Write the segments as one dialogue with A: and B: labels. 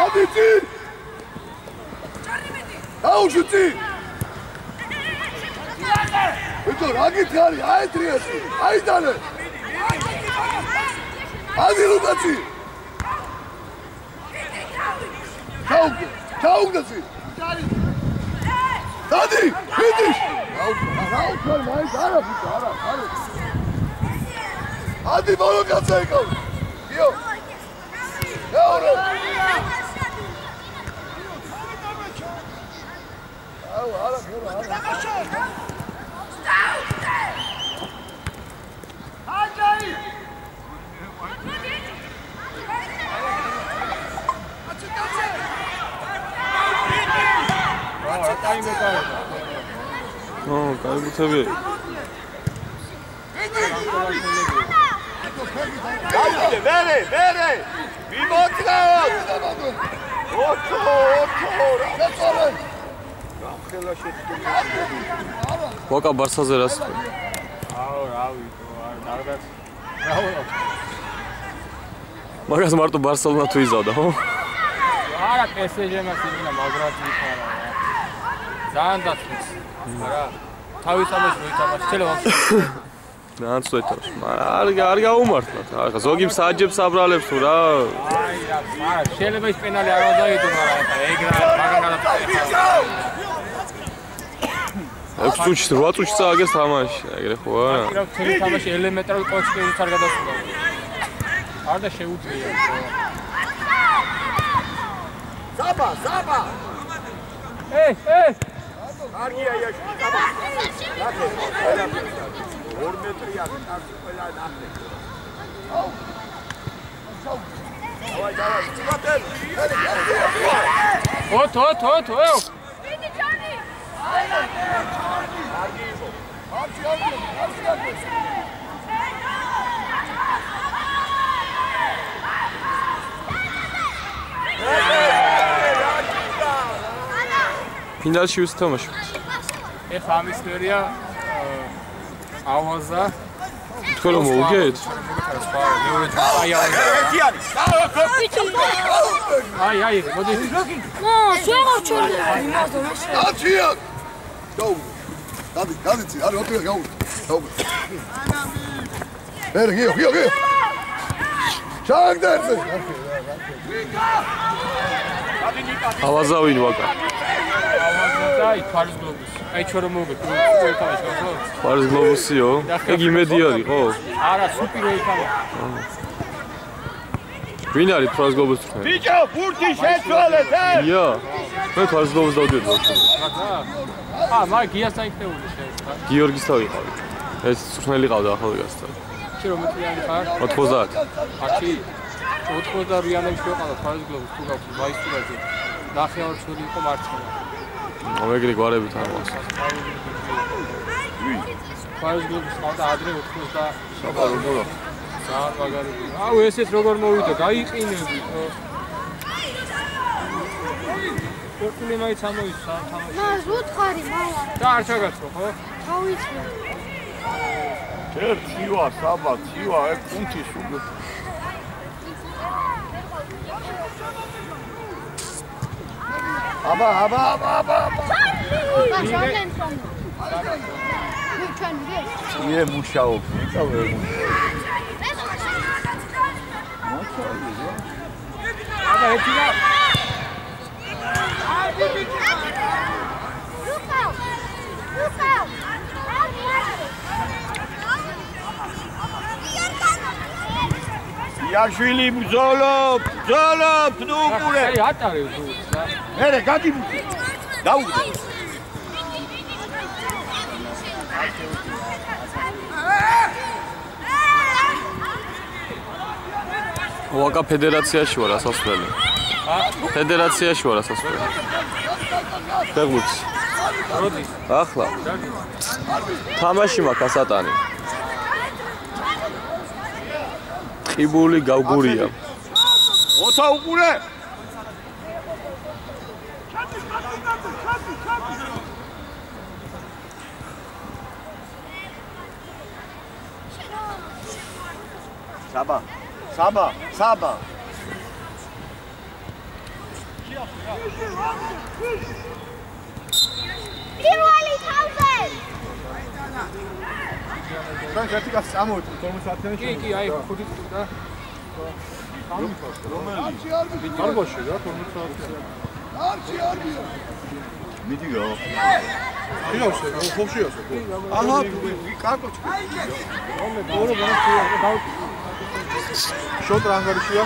A: გადი წინ დაუშვი ბიჭო რა გითხარი აეტრიესი აიტანე ადი ლუკაცი ჩაუგდაცი დადი ფიტიშ რაუჩარ მაინც არა ბიჭო არა ადი ბოლო კაცი ეკავ გიო გაურე აუ არა გერო არა აჯაი
B: კარგუთები.
A: ვერე. მიმოწრავ. ოთო.
B: ვაკა ბარსაზე რას?
C: აუ, რავი, დაგდაც.
B: მაგას მარტო ბარსელონა თუ იზავდა, ხო?
C: არა, PSG-მას ინა მაგრად ვიფარა. ძალიან დაწვის. არა. თავის ამაში მოითამაშე, ჩელოს.
B: ნაცვეთავს, მაგრამ არ გაუმართლათ. ახლა ზოგი მსაჯებს აბრალებს თუ რა.
C: აი რა, მაგრამ შეიძლება ის პენალი არ დაიდო, მაგრამ ეგ რა მაგან გადაწყვეტა.
B: 6 წუთში 8 წუთში წააგეს თამაში, ეგრე ხო არა?
C: რა თემი თამაში ელემენტარულ კონსტრუქციას არ გადასულა. არ და შეუძლია.
A: საბა.
C: ეი.
A: კარგია იაში, საბა. ნახე. 2 მეტრია კარგი ყველა ნახე. აუ. დავაი, წვატენ.
C: ოთ.
A: დიდი ჯანი. კარგი იყო. არჩი.
B: ფინალში ვისთამაშოთ.
C: ეხლა ამის ისტორია ავაზა
B: თქვენ რომ მოვიგეთ?
C: აი, მოდი.
D: შემოჩვენე.
A: აჩია. გაუ. დადი, არის ოთხი გაუ. გაუ. ერე, გიო. ჩაგდერზე.
B: ავაზა ვინ ვაკა?
C: აი, ფარის გლობუსი. აი, ჩვენ რომ მოვიგეთ, ხო?
B: ფარის გლობუსიო? ეგ იმედი არის, ხო?
C: არა, სუპირო იქნება.
B: ვინ არის ფარის გლობუსი თქვენ?
A: ბიჭო, ბურთი შეცვალეთ,
B: ია. მე ფარის გლობუსს დავდიოდი ბავშვი.
C: მაგ გიას დაიქნეული შეიძლება.
B: გიორგის თავიყავი. ეს სურნელი ყავდა ახალგაზრდა.
C: შენ რომ მეტყვიანი ხარ?
B: 90.
C: აკი 88-იანებში ვიყავ ფარის გლობუსს თუ გაქვს ვაისტურაძე. ნახევარ ჩვენი იყო მარცხენა.
B: მეგრი გვარებით არ მოასწავ.
C: ფარის გლობუსს ყავდა ადრე 80 საყაროდო. ძალიან მაგარი. აუ ესეც როგორ მოვიდა, გაიყინები. პორტული მაინც ამოიცა თამაში.
D: მას უთხარი მალა.
C: და არ ჩაგაცო, ხო?
D: თავიცე.
A: ჯერ ცივა, საბა, ეგ პუნქტი სულ. აბა.
D: გასავლენ სამ.
A: ие მუშაობ.
C: აბა ერთი და
A: იაშვილი ბრძოლობ, ნუ ყურე.
C: აი ატარე თუ.
A: მერე გადი. დაუგდე.
B: ვაკა ფედერაციაში ვარ ასასვლელი. ფედერაციაში ვარ ასასვლელი. ფეგუცი.
C: როდი?
B: ახლა. თამაში მაქვს ასატანი. ყიბული გავგურია.
A: ოცა უყურე. საბა.
D: პირველი თავზე.
A: თან ერთი კაცი წამოვით 50-იანი.
C: კი, აი 5 და
A: რომელი?
C: კარგოში რა 50-იანი.
A: არჩი არბია. მიდი რა.
C: ხიავსე, ხოშიავსე.
A: აჰა, კარგოჩი.
C: ორი განსხვავება.
A: შოთ რა ანგარიშია?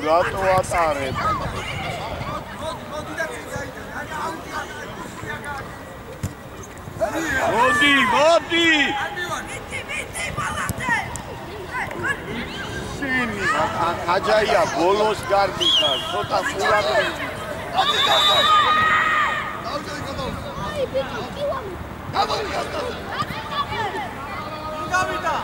A: რატო ატარებ? მოდი! შენი ხაჯაია ბოლოს გარდი ხარ, ცოტა ყურადღება. გავიდა.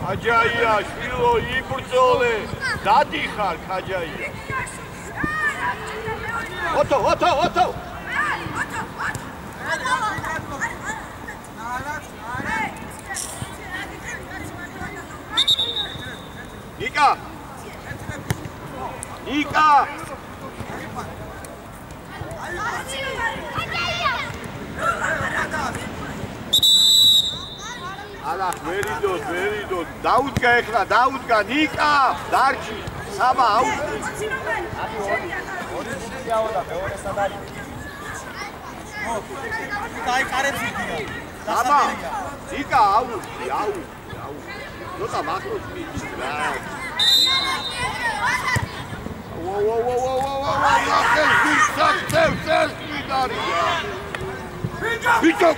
A: ხაჯაია, შვილო, იბრძოლე, დადიხარ ხაჯაია. ოტო. ნიკა. ალა ვერიდო დაუდგა ეხლა დაუდგა ნიკა დარჩი საბა აუ
E: დაიკარებს იქიდან
A: საბა ნიკა აუ ნოტა მაკროს მიჩ რა ვიტო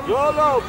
A: YOLO!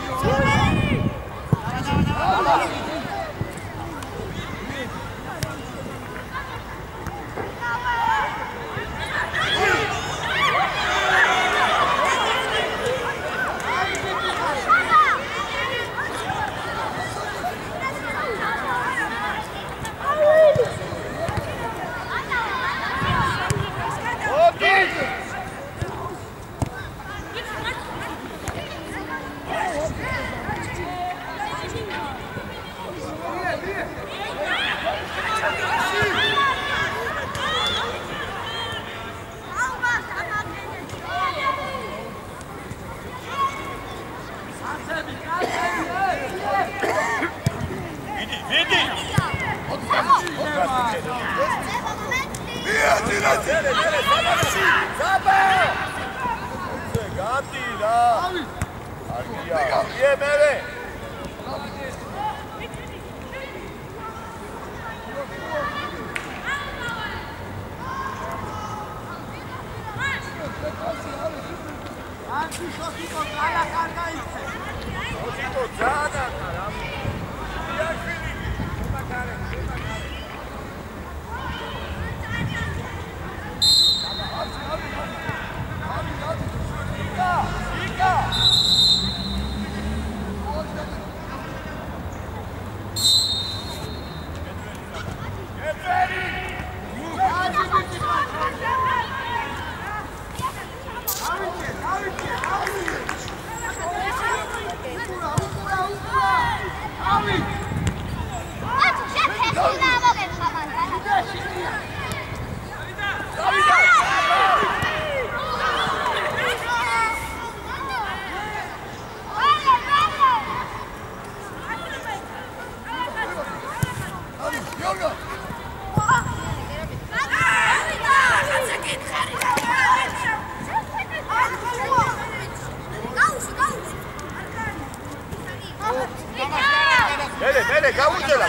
A: მერე გაუძელა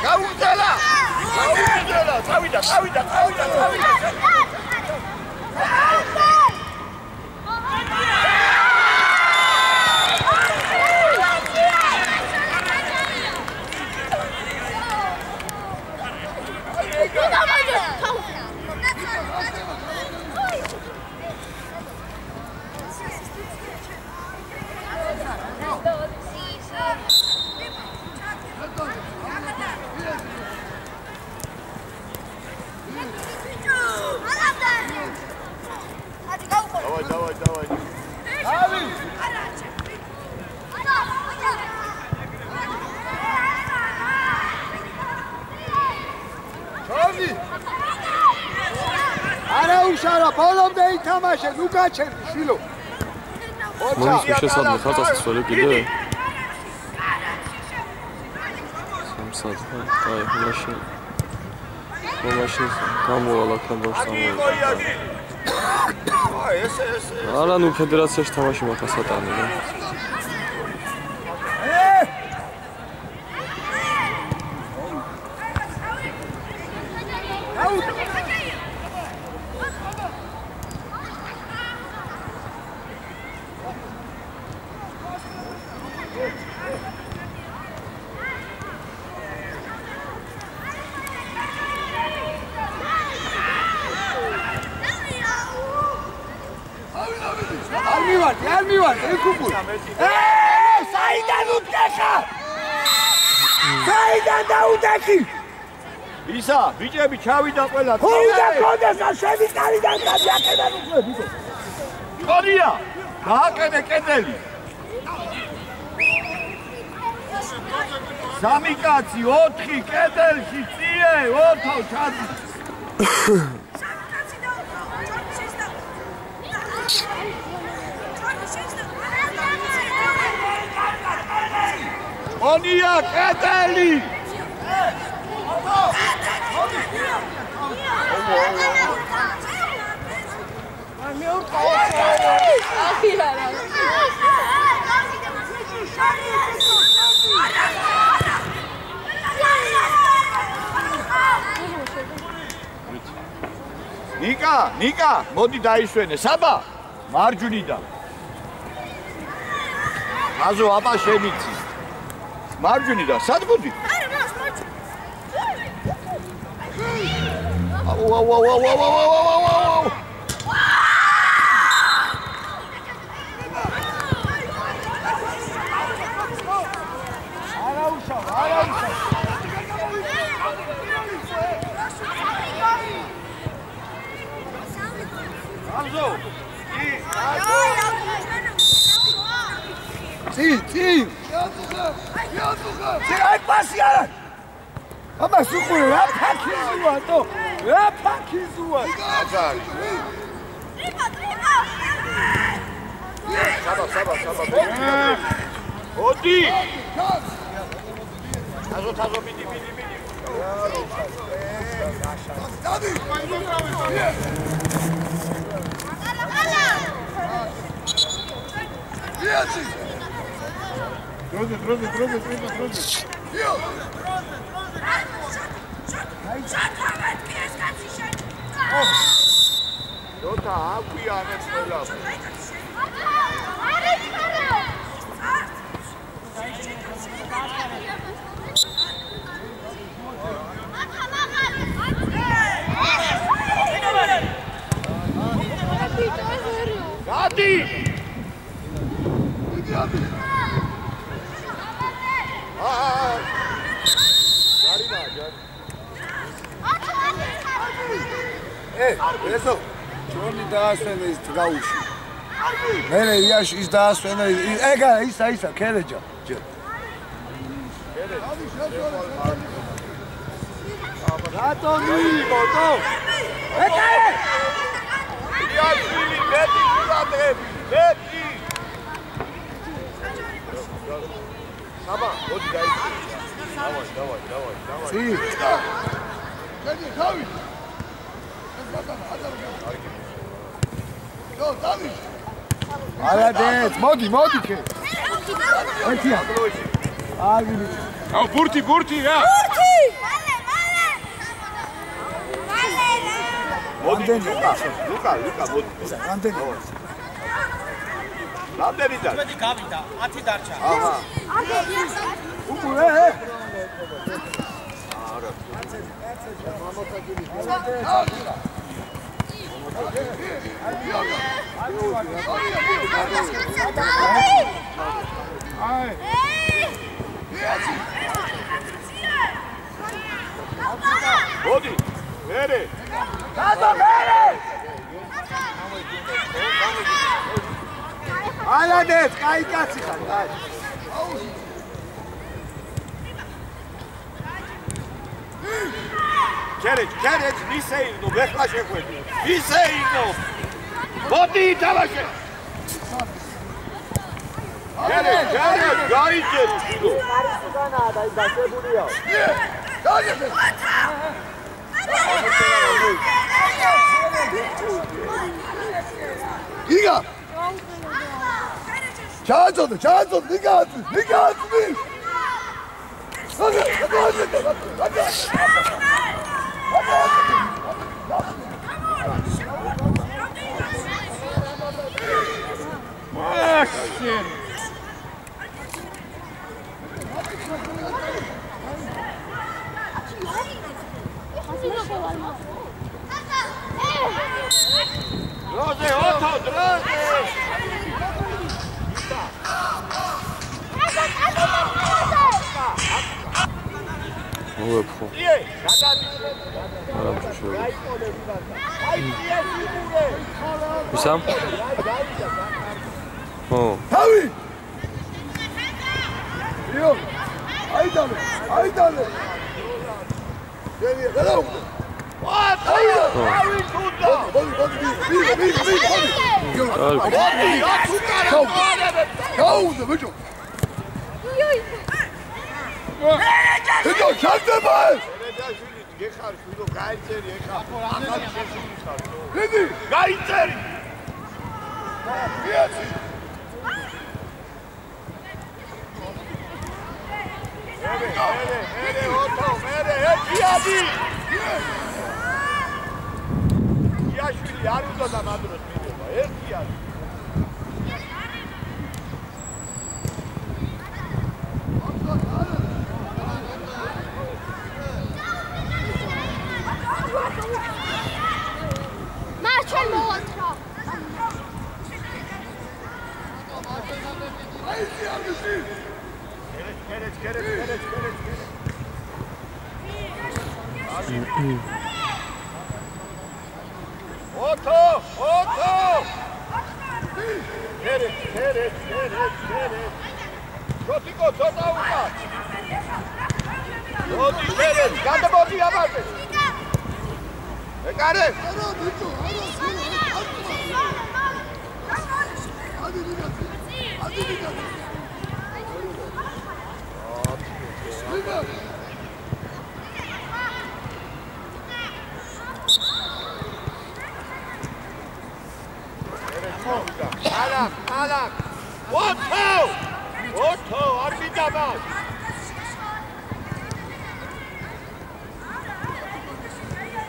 A: წავიდა
E: არა ბოლომდე ითამაშე ლუკაჩევი შილო
B: მოის შესაძლოა ხაწას ველი კიდე სამსად აი მაშინ გამოვალ აქამდე არა ნუ ფედერაციაში თამაში მაქვს სატანი რა
E: მივარ ეკუბულ საიდან უტკეხა საიდან დაუტეხი
A: ისა ბიჭები ჩავიდა ყველა
E: უნდა კონდეს შენი კალიდან გადააკეთე ბიჭო
A: გორია გააკეთე კედელი სამი კაცი 4 კედელში წიე 4 ჩადი Onia Keteli! Nika, მოდი დაისვენე. საბა, მარჯვნიდან. აზო აბა შემიცი. მარჯვნიდან, სად მოდი? აუ. Ці. Ай пасიარა. აბა სუყური რა ფაქიზუა თო. რა ფაქიზუა. აბარი. საბა. ოდი. თაზო მიდი. დადი. Иаси. Дрозе. Ио. Шатавет пескაციშენ. Дота აკვიანებს ყველა. არა იხარო. გადი. ესო ჯონი დაასვენე ის გაუში მერე იაში ის დაასვენე ეგა ისა ქერეჯა რატო მივიღო ეგა იაში მეტი ყურადღები მეტი საბა მოდი გაიწვი დავაი წი გედი ხავი молодец, моди, ке. Ეთია. აგილი.
C: აუ ბურთი რა
A: მოდი ლუკა მოდი რამდენი და
F: მეტი გავიდა 10 დარჩა
A: აჰა
E: უკურე
A: მოდი მერე
E: გაზო მერე
A: ალანეს კაი კაცი ხარ კაი კერეჯ ვისეირნო ვეხლა შეხვედი ვისეირნო მოდი თამაშე კერეჯ გაიჭერ შილო
E: მარისგანაა და გასებულია
G: იგა ჩააწოდე ნიგაცი
A: დროზე ოთო დროზე
B: მოეფხო
A: ие გადადი
B: არა მშვენიერი
A: აი ие სიგურე
B: ვისამ ო
G: თავი იო აიდალე გენია
A: ვაი თუნდა
G: გაუზე ბიჭო ედო ჩარდება
A: რედაშვილი გეხარ შვილო გაიწერი ეხა ახალი შეშილის ხარ
G: დიდი
A: გაიწერი მერე ოთო მერე ეკიადი იაშვილი არ უნდა და მადროს მიდება ეკიადი Get Otto! Get it. Shotiko, tota uka. Shoti, get it. Gata boti abate. Got it. Alak. Otto, arbitramaz.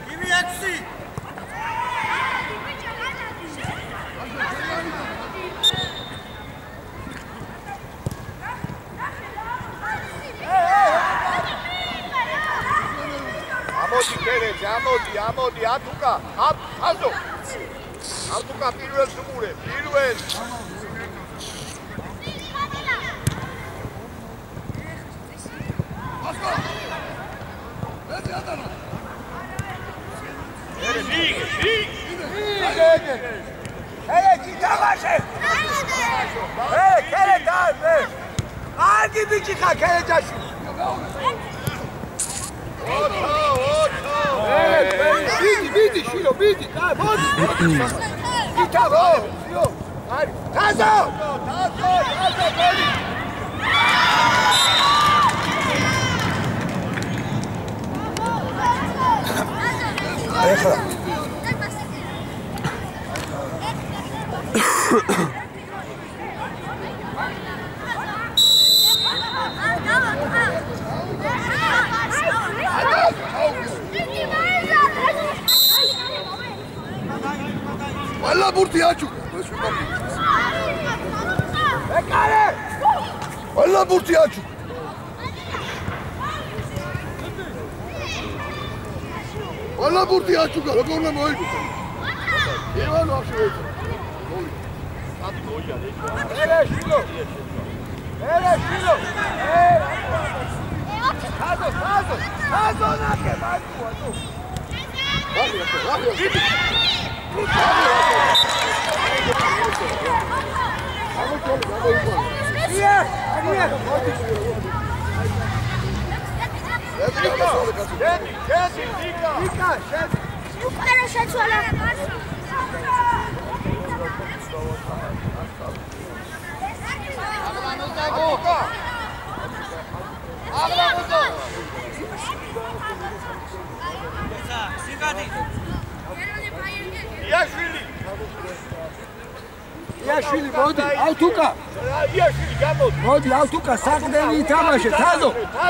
A: Give me exit. ამოდი ათუკა აბაზო ათუკა პირველ სუმურე პირველ Bidi, Shilo, bidi, bodi. Itavo, Shilo. Tazo, bodi.
G: ბურთი აჩუქა. ეკარე! ყველა ბურთი აჩუქა. ყველა ბურთი აჩუქა, როგორ უნდა მოიგო? ივანო აღშევეცა. გოლი. ათი გოლია ეს. ერე შილო. ხაზო ნაკე მაგუა თუ.
E: იაშვილი მოდი, ავთუკა.
A: იაშვილი გამოდი.
E: მოდი, ავთუკა, საყდენი ითამაშე, თაზო.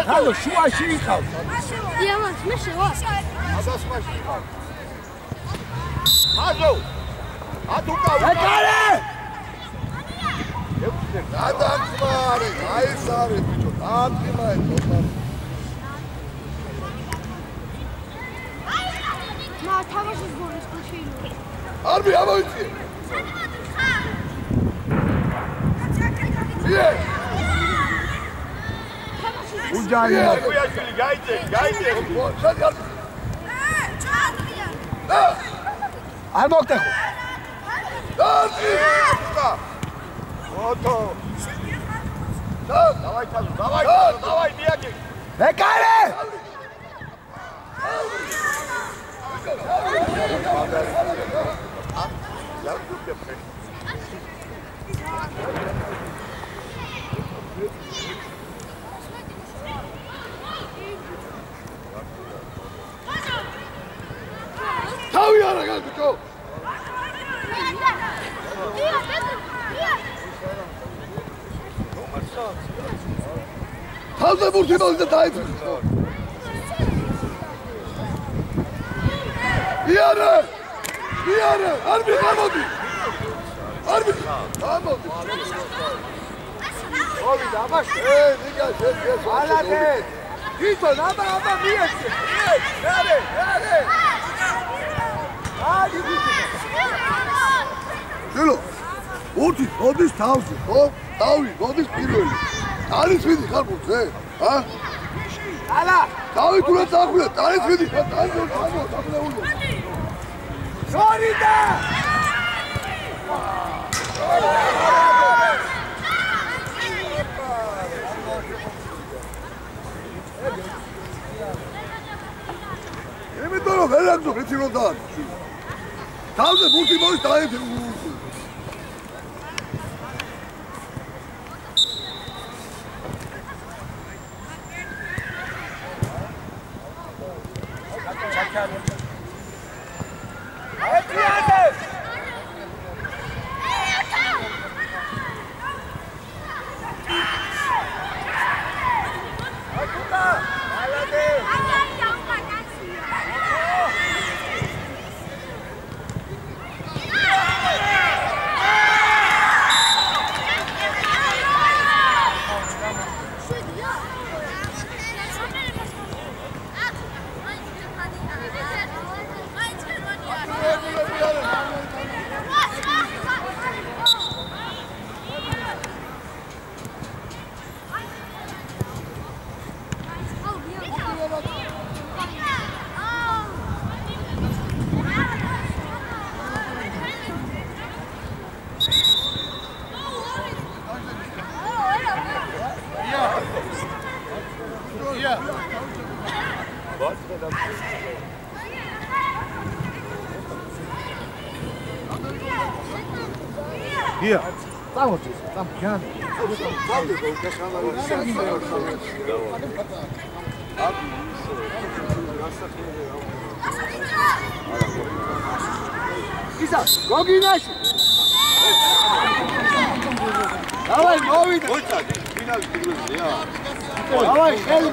E: თაზო შუაში იყავ.
D: იამას, მე შევა.
A: აბასმაში იყავ. თაზო. ათუკა.
E: ეკარე!
G: გადაგმარე, აისარე ბიჭო, დაადგმაე თოთარ.
D: მა თამაშის გოლის გუშინო.
G: არბი ამოიწიე.
E: უჯანი.
A: იაშვილი გაიწე.
G: შენ არ
E: არ მოგტეხო.
G: დადი.
A: ოტო. დავაი თაზო, დავაი დიაკი.
E: ეკარე!
G: თავი არა გაგიჭო. თავზე ბურთი მოვიდა დაიწვის. იარე! არბი გამოდი. არბი გამოდი.
E: მოვიდა, აბაშ.
G: ნიკა შენ
E: ალათე. თვითონ აბა მიეცე.
G: არე!
E: ადი ბიჭო.
G: შილო. ბურთი მოდის თავზე, ხო? თავი მოდის პირველი. არის ვიდი ხარ ბურთზე? ჰა?
E: ალა,
G: თავი თუ რა წახვიდა, არის ვიდი ხარ, დაძლეულია.
E: შორიდა!
G: იმიტომ რომ ვერ აგზო ვიცი რომ დააწყო. თავზე ბურთი მოდის დაიფი.
E: ია, წამოწეს, წამიან. ისა, გოგინაში. დავაი, მოვიდა.
A: მოიწადი, ფინალის პირველზეა.
E: დავაი, ხელი